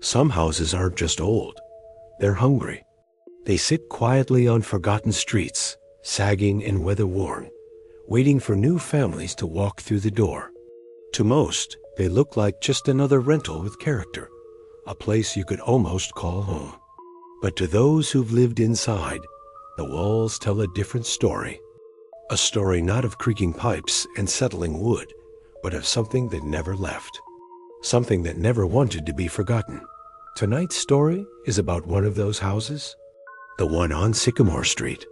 Some houses aren't just old, they're hungry. They sit quietly on forgotten streets, sagging and weather-worn, waiting for new families to walk through the door. To most, they look like just another rental with character, a place you could almost call home. But to those who've lived inside, the walls tell a different story. A story not of creaking pipes and settling wood, but of something that never left. Something that never wanted to be forgotten. Tonight's story is about one of those houses, the one on Sycamore Street.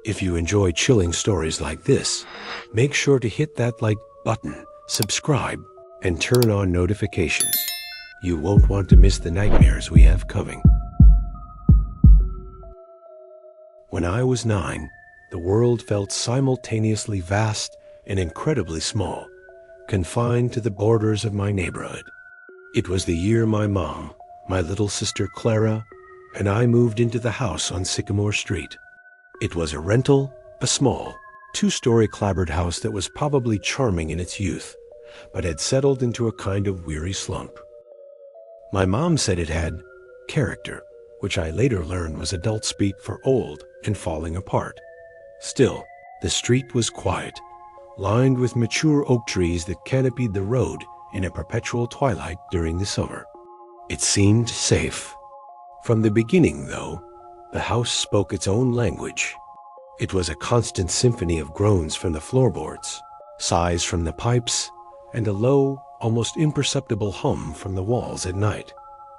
If you enjoy chilling stories like this, make sure to hit that like button, subscribe, and turn on notifications. You won't want to miss the nightmares we have coming. When I was 9, the world felt simultaneously vast and incredibly small, confined to the borders of my neighborhood. It was the year my mom, my little sister Clara, and I moved into the house on Sycamore Street. It was a rental, a small, 2-story clapboard house that was probably charming in its youth, but had settled into a kind of weary slump. My mom said it had character, which I later learned was adult speak for old and falling apart. Still, the street was quiet, lined with mature oak trees that canopied the road in a perpetual twilight during the summer. It seemed safe. From the beginning, though, the house spoke its own language. It was a constant symphony of groans from the floorboards, sighs from the pipes, and a low, almost imperceptible hum from the walls at night.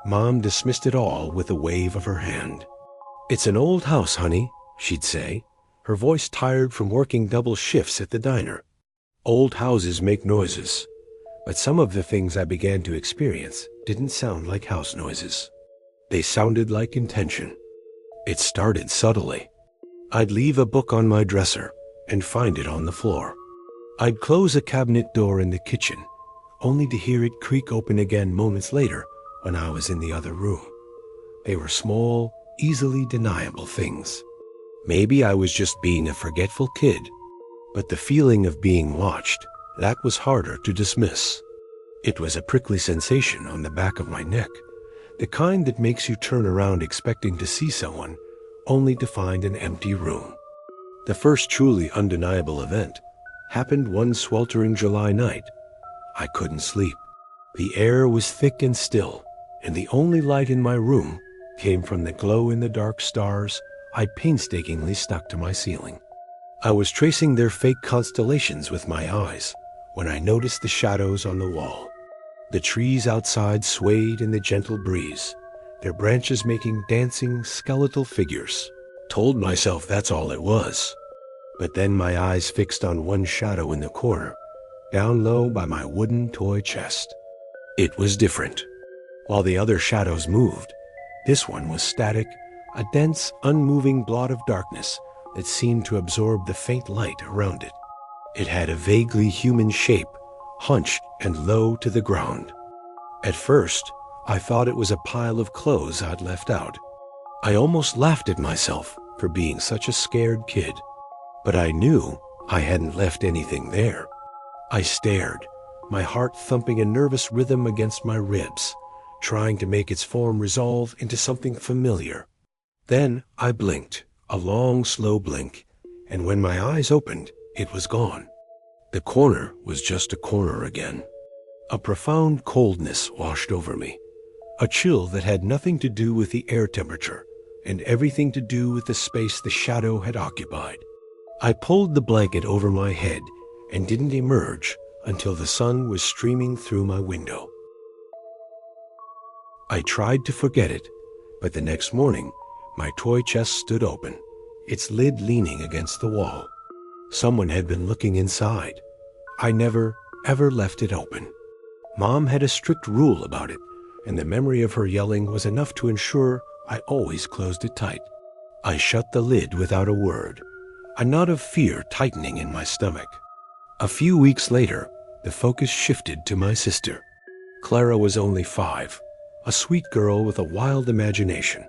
Mom dismissed it all with a wave of her hand. "It's an old house, honey," she'd say, her voice tired from working double shifts at the diner. Old houses make noises, but some of the things I began to experience didn't sound like house noises. They sounded like intention. It started subtly. I'd leave a book on my dresser and find it on the floor. I'd close a cabinet door in the kitchen, only to hear it creak open again moments later when I was in the other room. They were small, easily deniable things. Maybe I was just being a forgetful kid, but the feeling of being watched, that was harder to dismiss. It was a prickly sensation on the back of my neck, the kind that makes you turn around expecting to see someone, only to find an empty room. The first truly undeniable event happened one sweltering July night. I couldn't sleep. The air was thick and still, and the only light in my room came from the glow-in-the-dark stars I'd painstakingly stuck to my ceiling. I was tracing their fake constellations with my eyes when I noticed the shadows on the wall. The trees outside swayed in the gentle breeze, their branches making dancing, skeletal figures. Told myself that's all it was. But then my eyes fixed on one shadow in the corner, down low by my wooden toy chest. It was different. While the other shadows moved, this one was static, a dense, unmoving blot of darkness that seemed to absorb the faint light around it. It had a vaguely human shape, hunched and low to the ground. At first, I thought it was a pile of clothes I'd left out. I almost laughed at myself for being such a scared kid, but I knew I hadn't left anything there. I stared, my heart thumping a nervous rhythm against my ribs, trying to make its form resolve into something familiar. Then I blinked, a long, slow blink, and when my eyes opened, it was gone. The corner was just a corner again. A profound coldness washed over me, a chill that had nothing to do with the air temperature and everything to do with the space the shadow had occupied. I pulled the blanket over my head and didn't emerge until the sun was streaming through my window. I tried to forget it, but the next morning, my toy chest stood open, its lid leaning against the wall. Someone had been looking inside. I never, ever left it open. Mom had a strict rule about it, and the memory of her yelling was enough to ensure I always closed it tight. I shut the lid without a word, a knot of fear tightening in my stomach. A few weeks later, the focus shifted to my sister. Clara was only 5, a sweet girl with a wild imagination,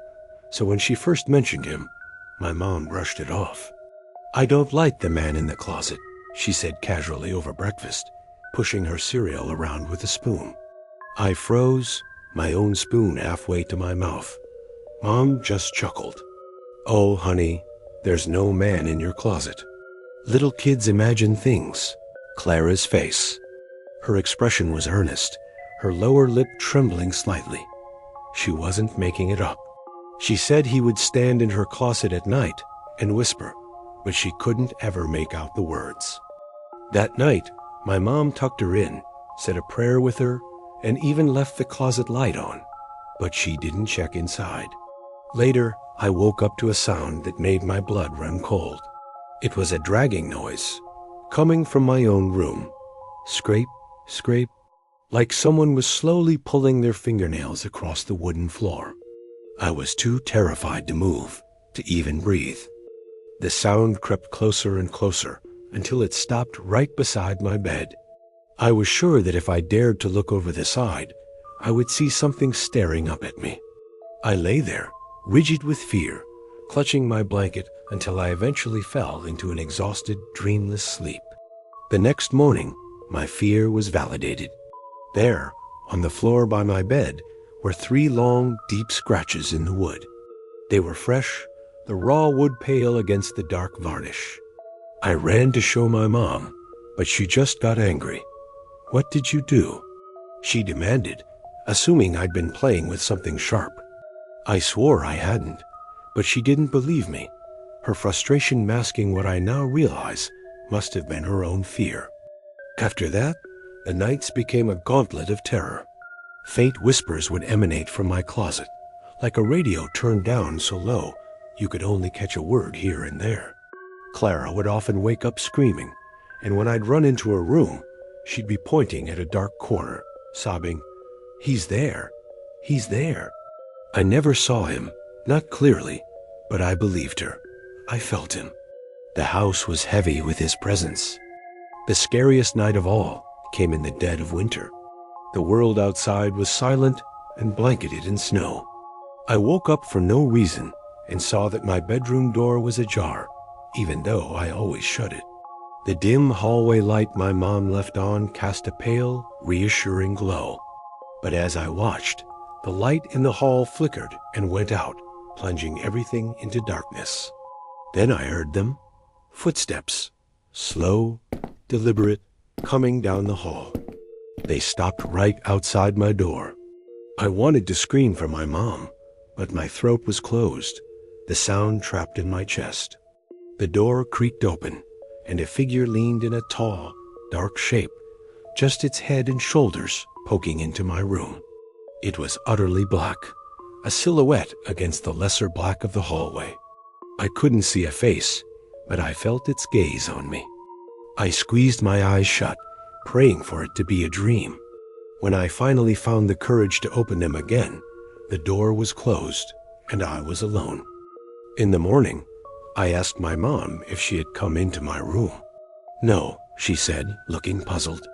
so when she first mentioned him, my mom brushed it off. "I don't like the man in the closet," she said casually over breakfast, pushing her cereal around with a spoon. I froze, my own spoon halfway to my mouth. Mom just chuckled. "Oh, honey, there's no man in your closet. Little kids imagine things." Clara's face. Her expression was earnest, her lower lip trembling slightly. She wasn't making it up. She said he would stand in her closet at night and whisper, but she couldn't ever make out the words. That night, my mom tucked her in, said a prayer with her, and even left the closet light on, but she didn't check inside. Later, I woke up to a sound that made my blood run cold. It was a dragging noise, coming from my own room. Scrape, scrape, like someone was slowly pulling their fingernails across the wooden floor. I was too terrified to move, to even breathe. The sound crept closer and closer until it stopped right beside my bed. I was sure that if I dared to look over the side, I would see something staring up at me. I lay there, rigid with fear, clutching my blanket until I eventually fell into an exhausted, dreamless sleep. The next morning, my fear was validated. There, on the floor by my bed, were 3 long, deep scratches in the wood. They were fresh, the raw wood pale against the dark varnish. I ran to show my mom, but she just got angry. "What did you do?" she demanded, assuming I'd been playing with something sharp. I swore I hadn't, but she didn't believe me, her frustration masking what I now realize must have been her own fear. After that, the nights became a gauntlet of terror. Faint whispers would emanate from my closet, like a radio turned down so low you could only catch a word here and there. Clara would often wake up screaming, and when I'd run into her room, she'd be pointing at a dark corner, sobbing, "He's there, he's there." I never saw him, not clearly, but I believed her. I felt him. The house was heavy with his presence. The scariest night of all came in the dead of winter. The world outside was silent and blanketed in snow. I woke up for no reason and saw that my bedroom door was ajar, even though I always shut it. The dim hallway light my mom left on cast a pale, reassuring glow. But as I watched, the light in the hall flickered and went out, plunging everything into darkness. Then I heard them. Footsteps. Slow, deliberate, coming down the hall. They stopped right outside my door. I wanted to scream for my mom, but my throat was closed, the sound trapped in my chest. The door creaked open, and a figure leaned in a tall, dark shape, just its head and shoulders poking into my room. It was utterly black, a silhouette against the lesser black of the hallway. I couldn't see a face, but I felt its gaze on me. I squeezed my eyes shut, praying for it to be a dream. When I finally found the courage to open them again, the door was closed, and I was alone. In the morning, I asked my mom if she had come into my room. "No," she said, looking puzzled.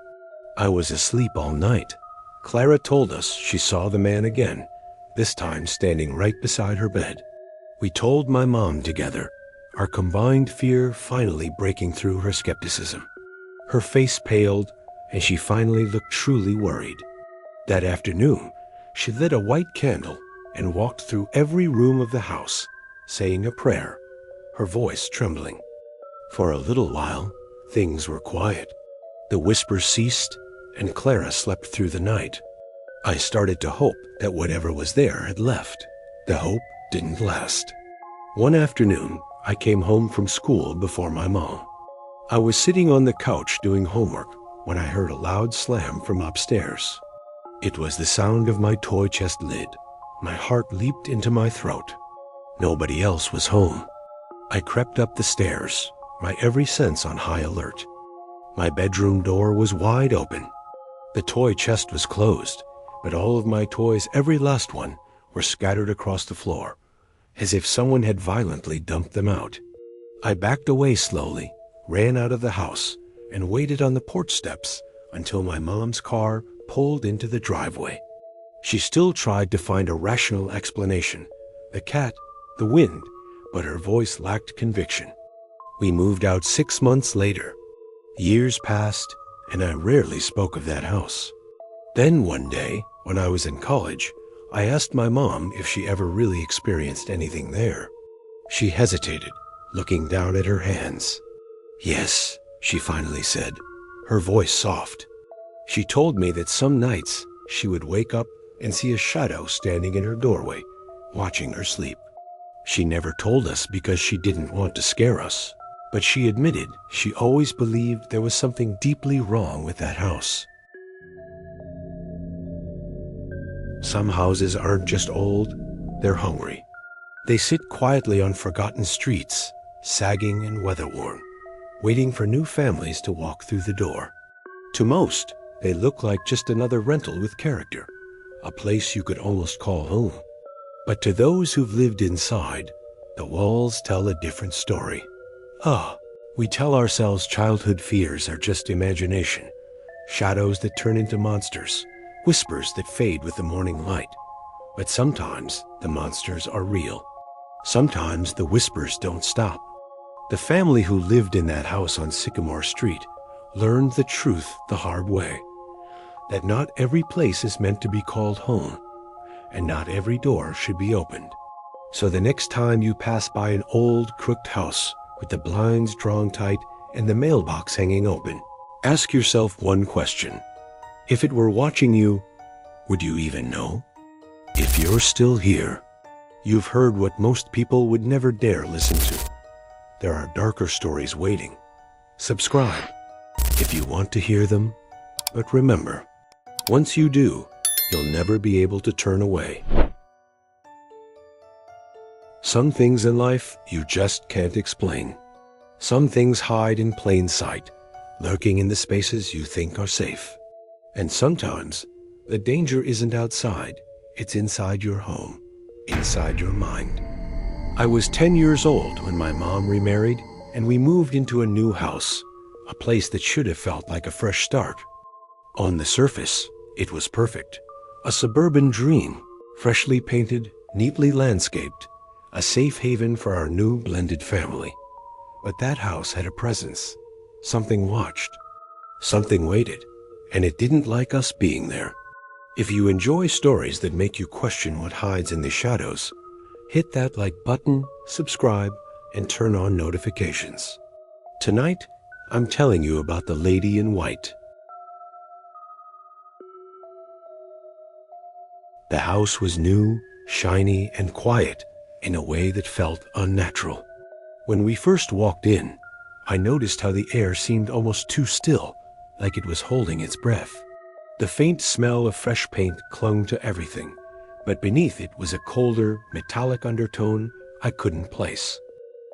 "I was asleep all night." Clara told us she saw the man again, this time standing right beside her bed. We told my mom together, our combined fear finally breaking through her skepticism. Her face paled, and she finally looked truly worried. That afternoon, she lit a white candle and walked through every room of the house, saying a prayer, her voice trembling. For a little while, things were quiet. The whispers ceased, and Clara slept through the night. I started to hope that whatever was there had left. The hope didn't last. One afternoon, I came home from school before my mom. I was sitting on the couch doing homework when I heard a loud slam from upstairs. It was the sound of my toy chest lid. My heart leaped into my throat. Nobody else was home. I crept up the stairs, my every sense on high alert. My bedroom door was wide open. The toy chest was closed, but all of my toys, every last one, were scattered across the floor, as if someone had violently dumped them out. I backed away slowly, ran out of the house, and waited on the porch steps until my mom's car pulled into the driveway. She still tried to find a rational explanation, the cat, the wind, but her voice lacked conviction. We moved out 6 months later. Years passed, and I rarely spoke of that house. Then one day, When I was in college, I asked my mom if she ever really experienced anything there. She hesitated, looking down at her hands. "Yes," she finally said, her voice soft. She told me that some nights she would wake up and see a shadow standing in her doorway, watching her sleep. She never told us because she didn't want to scare us, but she admitted she always believed there was something deeply wrong with that house. Some houses aren't just old, they're hungry. They sit quietly on forgotten streets, sagging and weather-worn, waiting for new families to walk through the door. To most, they look like just another rental with character, a place you could almost call home. But to those who've lived inside, the walls tell a different story. We tell ourselves childhood fears are just imagination, shadows that turn into monsters, whispers that fade with the morning light. But sometimes the monsters are real. Sometimes the whispers don't stop. The family who lived in that house on Sycamore Street learned the truth the hard way, that not every place is meant to be called home, and not every door should be opened. So the next time you pass by an old, crooked house with the blinds drawn tight and the mailbox hanging open, ask yourself one question. If it were watching you, would you even know? If you're still here, you've heard what most people would never dare listen to. There are darker stories waiting. Subscribe if you want to hear them, but remember, once you do, you'll never be able to turn away. Some things in life you just can't explain. Some things hide in plain sight, lurking in the spaces you think are safe. And sometimes, the danger isn't outside, it's inside your home, inside your mind. I was 10 years old when my mom remarried, and we moved into a new house, a place that should have felt like a fresh start. On the surface, it was perfect. A suburban dream, freshly painted, neatly landscaped, a safe haven for our new blended family. But that house had a presence. Something watched. Something waited, and it didn't like us being there. If you enjoy stories that make you question what hides in the shadows, hit that like button, subscribe, and turn on notifications. Tonight, I'm telling you about the lady in white. The house was new, shiny, and quiet in a way that felt unnatural. When we first walked in, I noticed how the air seemed almost too still, like it was holding its breath. The faint smell of fresh paint clung to everything, but beneath it was a colder, metallic undertone I couldn't place.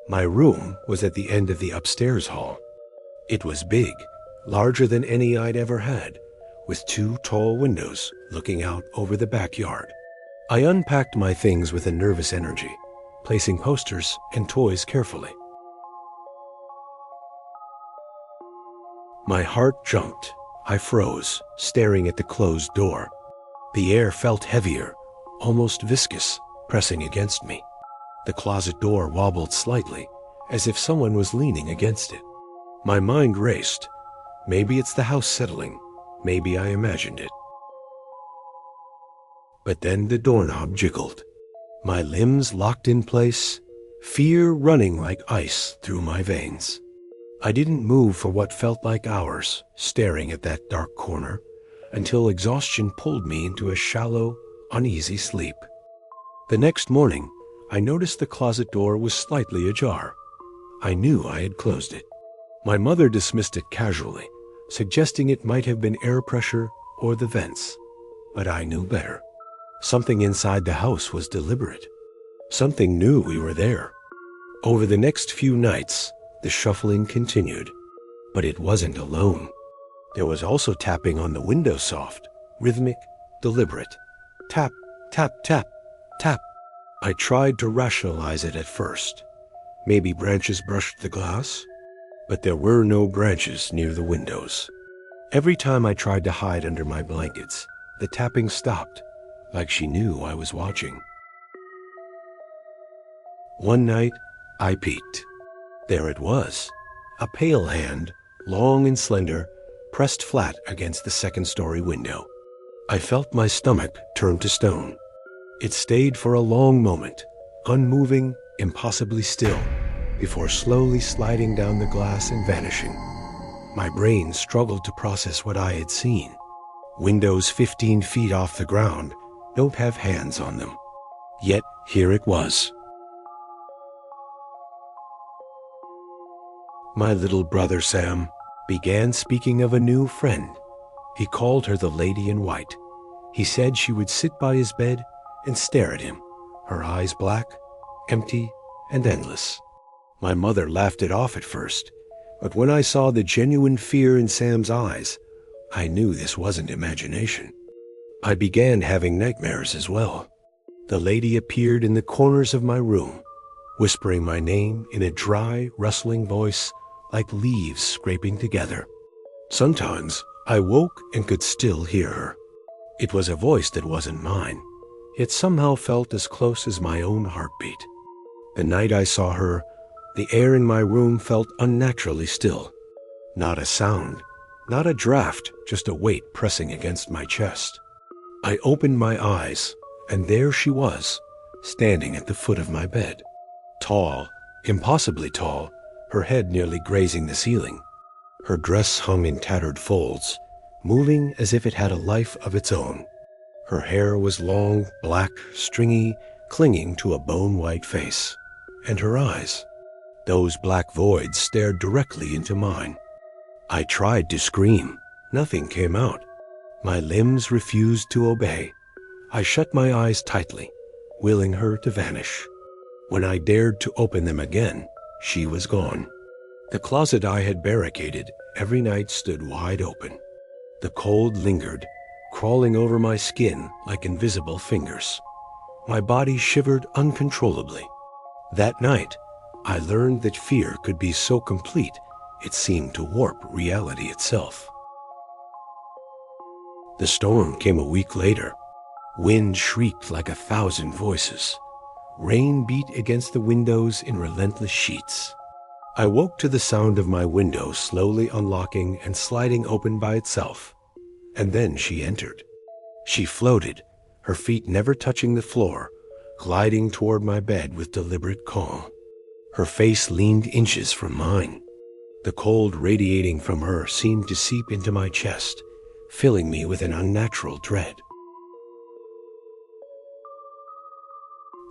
My room was at the end of the upstairs hall. It was big, larger than any I'd ever had, with 2 tall windows looking out over the backyard. I unpacked my things with a nervous energy, placing posters and toys carefully. My heart jumped. I froze, staring at the closed door. The air felt heavier, almost viscous, pressing against me. The closet door wobbled slightly, as if someone was leaning against it. My mind raced. Maybe it's the house settling. Maybe I imagined it. But then the doorknob jiggled. My limbs locked in place, fear running like ice through my veins. I didn't move for what felt like hours, staring at that dark corner, until exhaustion pulled me into a shallow, uneasy sleep. The next morning, I noticed the closet door was slightly ajar. I knew I had closed it. My mother dismissed it casually, suggesting it might have been air pressure or the vents. But I knew better. Something inside the house was deliberate. Something knew we were there. Over the next few nights, the shuffling continued. But it wasn't alone. There was also tapping on the windowsill, rhythmic, deliberate. Tap, tap, tap, tap. I tried to rationalize it at first. Maybe branches brushed the glass? But there were no branches near the windows. Every time I tried to hide under my blankets, the tapping stopped, like she knew I was watching. One night, I peeked. There it was, a pale hand, long and slender, pressed flat against the second-story window. I felt my stomach turn to stone. It stayed for a long moment, unmoving, impossibly still, before slowly sliding down the glass and vanishing. My brain struggled to process what I had seen. Windows 15 feet off the ground don't have hands on them. Yet here it was. My little brother Sam began speaking of a new friend. He called her the Lady in White. He said she would sit by his bed and stare at him, her eyes black, empty, and endless. My mother laughed it off at first, but when I saw the genuine fear in Sam's eyes, I knew this wasn't imagination. I began having nightmares as well. The lady appeared in the corners of my room, whispering my name in a dry, rustling voice like leaves scraping together. Sometimes I woke and could still hear her. It was a voice that wasn't mine. It somehow felt as close as my own heartbeat. The night I saw her, the air in my room felt unnaturally still. Not a sound, not a draft, just a weight pressing against my chest. I opened my eyes, and there she was, standing at the foot of my bed. Tall, impossibly tall, her head nearly grazing the ceiling. Her dress hung in tattered folds, moving as if it had a life of its own. Her hair was long, black, stringy, clinging to a bone-white face. And her eyes, those black voids stared directly into mine. I tried to scream. Nothing came out. My limbs refused to obey. I shut my eyes tightly, willing her to vanish. When I dared to open them again, she was gone. The closet I had barricaded every night stood wide open. The cold lingered, crawling over my skin like invisible fingers. My body shivered uncontrollably. That night, I learned that fear could be so complete it seemed to warp reality itself. The storm came a week later. Wind shrieked like 1,000 voices. Rain beat against the windows in relentless sheets. I woke to the sound of my window slowly unlocking and sliding open by itself. And then she entered. She floated, her feet never touching the floor, gliding toward my bed with deliberate calm. Her face leaned inches from mine. The cold radiating from her seemed to seep into my chest, filling me with an unnatural dread.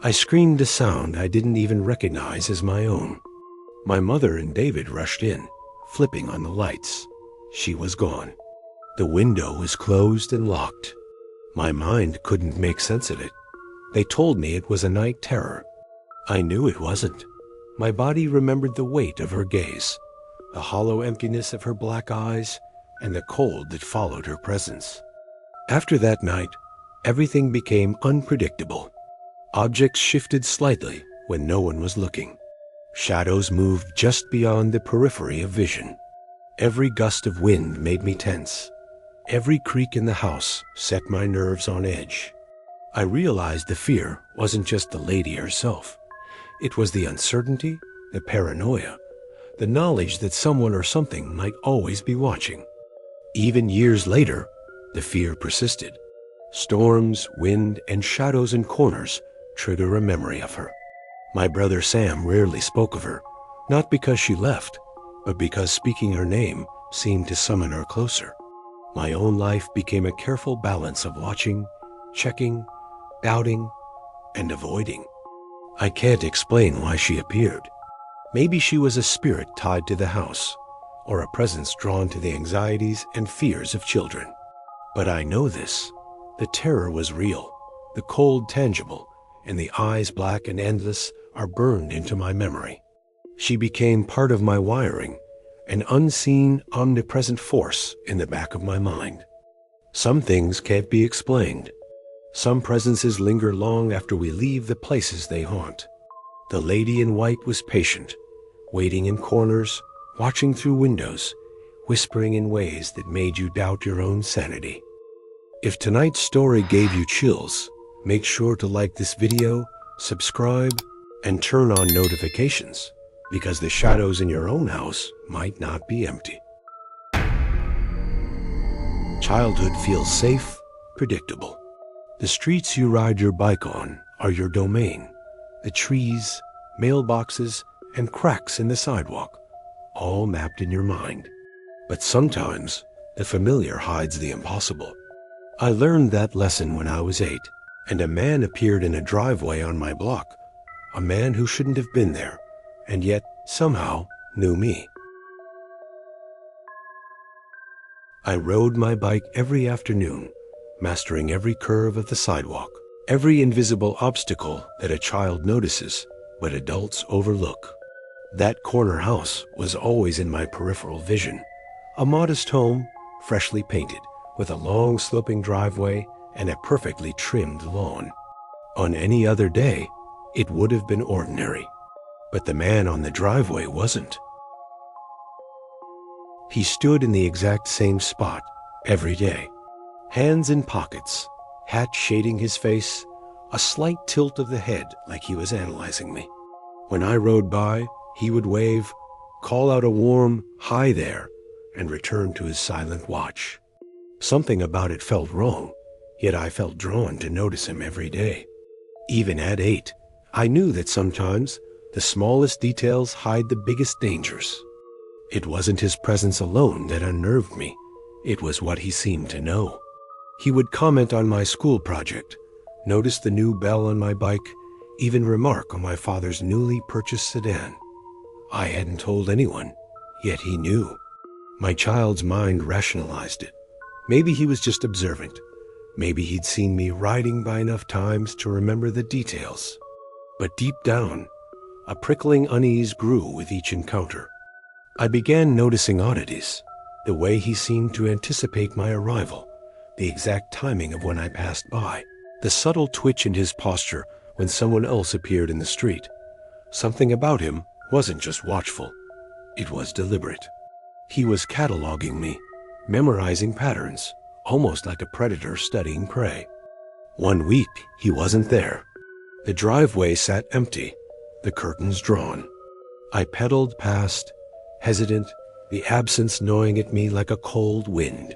I screamed a sound I didn't even recognize as my own. My mother and David rushed in, flipping on the lights. She was gone. The window was closed and locked. My mind couldn't make sense of it. They told me it was a night terror. I knew it wasn't. My body remembered the weight of her gaze, the hollow emptiness of her black eyes, and the cold that followed her presence. After that night, everything became unpredictable. Objects shifted slightly when no one was looking. Shadows moved just beyond the periphery of vision. Every gust of wind made me tense. Every creak in the house set my nerves on edge. I realized the fear wasn't just the lady herself. It was the uncertainty, the paranoia, the knowledge that someone or something might always be watching. Even years later, the fear persisted. Storms, wind, and shadows in corners trigger a memory of her. My brother Sam rarely spoke of her, not because she left, but because speaking her name seemed to summon her closer. My own life became a careful balance of watching, checking, doubting, and avoiding. I can't explain why she appeared. Maybe she was a spirit tied to the house, or a presence drawn to the anxieties and fears of children. But I know this. The terror was real, the cold tangible, and the eyes black and endless are burned into my memory. She became part of my wiring, an unseen, omnipresent force in the back of my mind. Some things can't be explained. Some presences linger long after we leave the places they haunt. The lady in white was patient, waiting in corners, watching through windows, whispering in ways that made you doubt your own sanity. If tonight's story gave you chills, make sure to like this video, subscribe, and turn on notifications, because the shadows in your own house might not be empty. Childhood feels safe, predictable. The streets you ride your bike on are your domain. The trees, mailboxes, and cracks in the sidewalk, all mapped in your mind. But sometimes, the familiar hides the impossible. I learned that lesson when I was 8, and a man appeared in a driveway on my block, a man who shouldn't have been there, and yet somehow knew me. I rode my bike every afternoon, mastering every curve of the sidewalk, every invisible obstacle that a child notices but adults overlook. That corner house was always in my peripheral vision, a modest home, freshly painted, with a long sloping driveway and a perfectly trimmed lawn. On any other day, it would have been ordinary, but the man on the driveway wasn't. He stood in the exact same spot every day, hands in pockets, hat shading his face, a slight tilt of the head like he was analyzing me. When I rode by, he would wave, call out a warm, "Hi there," and return to his silent watch. Something about it felt wrong, yet I felt drawn to notice him every day. Even at 8, I knew that sometimes the smallest details hide the biggest dangers. It wasn't his presence alone that unnerved me. It was what he seemed to know. He would comment on my school project, notice the new bell on my bike, even remark on my father's newly purchased sedan. I hadn't told anyone, yet he knew. My child's mind rationalized it. Maybe he was just observant. Maybe he'd seen me riding by enough times to remember the details. But deep down, a prickling unease grew with each encounter. I began noticing oddities, the way he seemed to anticipate my arrival, the exact timing of when I passed by, the subtle twitch in his posture when someone else appeared in the street. Something about him wasn't just watchful, it was deliberate. He was cataloging me, memorizing patterns, almost like a predator studying prey. One week, he wasn't there. The driveway sat empty, the curtains drawn. I pedaled past, hesitant, the absence gnawing at me like a cold wind.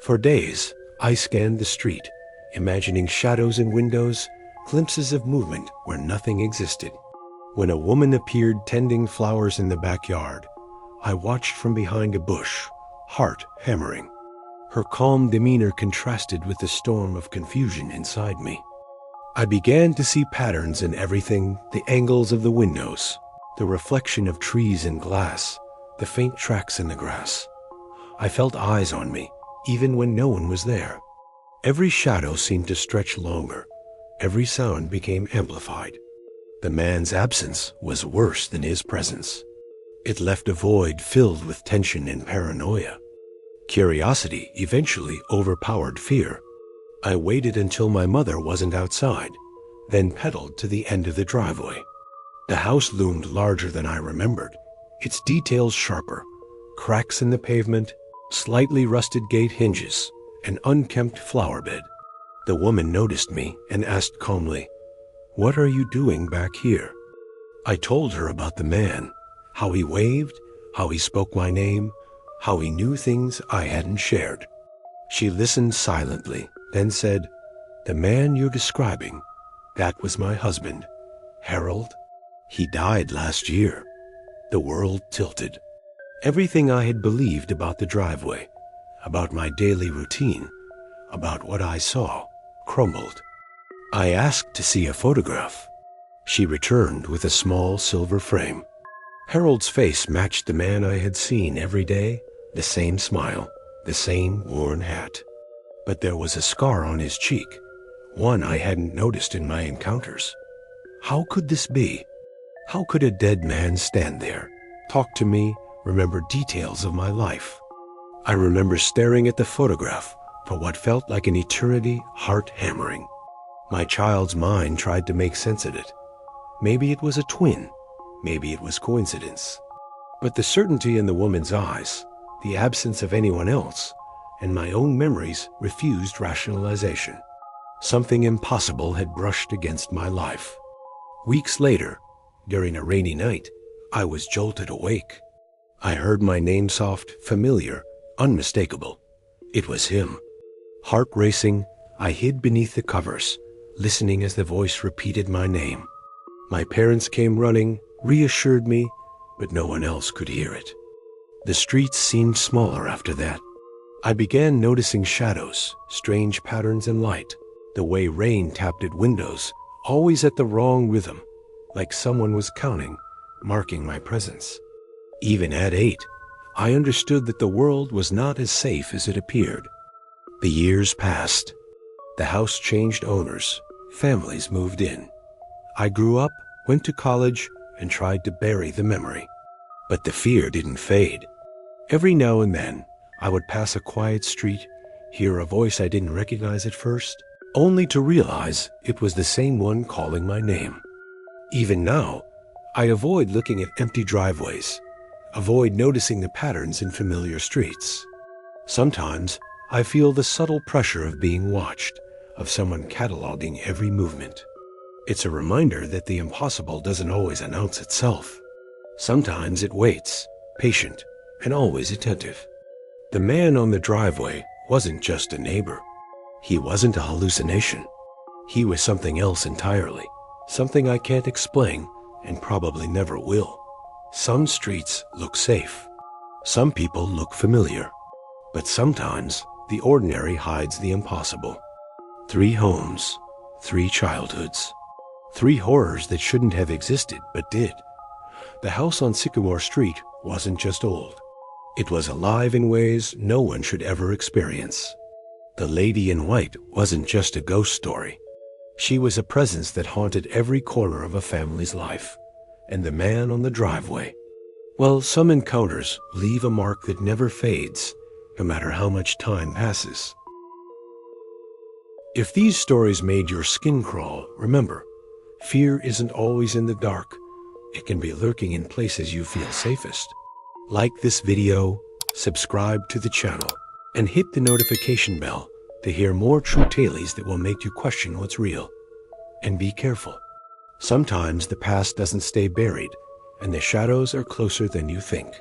For days, I scanned the street, imagining shadows in windows, glimpses of movement where nothing existed. When a woman appeared tending flowers in the backyard, I watched from behind a bush, heart hammering. Her calm demeanor contrasted with the storm of confusion inside me. I began to see patterns in everything, the angles of the windows, the reflection of trees and glass, the faint tracks in the grass. I felt eyes on me, even when no one was there. Every shadow seemed to stretch longer. Every sound became amplified. The man's absence was worse than his presence. It left a void filled with tension and paranoia. Curiosity eventually overpowered fear. I waited until my mother wasn't outside, then pedaled to the end of the driveway. The house loomed larger than I remembered, its details sharper, cracks in the pavement, slightly rusted gate hinges, an unkempt flower bed. The woman noticed me and asked calmly, "What are you doing back here?" I told her about the man, how he waved, how he spoke my name, how he knew things I hadn't shared. She listened silently, then said, "The man you're describing, that was my husband, Harold. He died last year." The world tilted. Everything I had believed about the driveway, about my daily routine, about what I saw, crumbled. I asked to see a photograph. She returned with a small silver frame. Harold's face matched the man I had seen every day, the same smile, the same worn hat. But there was a scar on his cheek, one I hadn't noticed in my encounters. How could this be? How could a dead man stand there, talk to me, remember details of my life? I remember staring at the photograph for what felt like an eternity, heart hammering. My child's mind tried to make sense of it. Maybe it was a twin, maybe it was coincidence. But the certainty in the woman's eyes, the absence of anyone else, and my own memories refused rationalization. Something impossible had brushed against my life. Weeks later, during a rainy night, I was jolted awake. I heard my name soft, familiar, unmistakable. It was him. Heart racing, I hid beneath the covers, listening as the voice repeated my name. My parents came running, reassured me, but no one else could hear it. The streets seemed smaller after that. I began noticing shadows, strange patterns in light, the way rain tapped at windows, always at the wrong rhythm, like someone was counting, marking my presence. Even at 8, I understood that the world was not as safe as it appeared. The years passed. The house changed owners. Families moved in. I grew up, went to college, and tried to bury the memory. But the fear didn't fade. Every now and then, I would pass a quiet street, hear a voice I didn't recognize at first, only to realize it was the same one calling my name. Even now, I avoid looking at empty driveways, avoid noticing the patterns in familiar streets. Sometimes, I feel the subtle pressure of being watched, of someone cataloging every movement. It's a reminder that the impossible doesn't always announce itself. Sometimes it waits, patient, and always attentive. The man on the driveway wasn't just a neighbor. He wasn't a hallucination. He was something else entirely, something I can't explain and probably never will. Some streets look safe. Some people look familiar. But sometimes the ordinary hides the impossible. 3 homes, 3 childhoods, 3 horrors that shouldn't have existed but did. The house on Sycamore Street wasn't just old. It was alive in ways no one should ever experience. The lady in white wasn't just a ghost story. She was a presence that haunted every corner of a family's life. And the man on the driveway, well, some encounters leave a mark that never fades, no matter how much time passes. If these stories made your skin crawl, remember, fear isn't always in the dark. It can be lurking in places you feel safest. Like this video, subscribe to the channel, and hit the notification bell to hear more true tales that will make you question what's real. And be careful. Sometimes the past doesn't stay buried, and the shadows are closer than you think.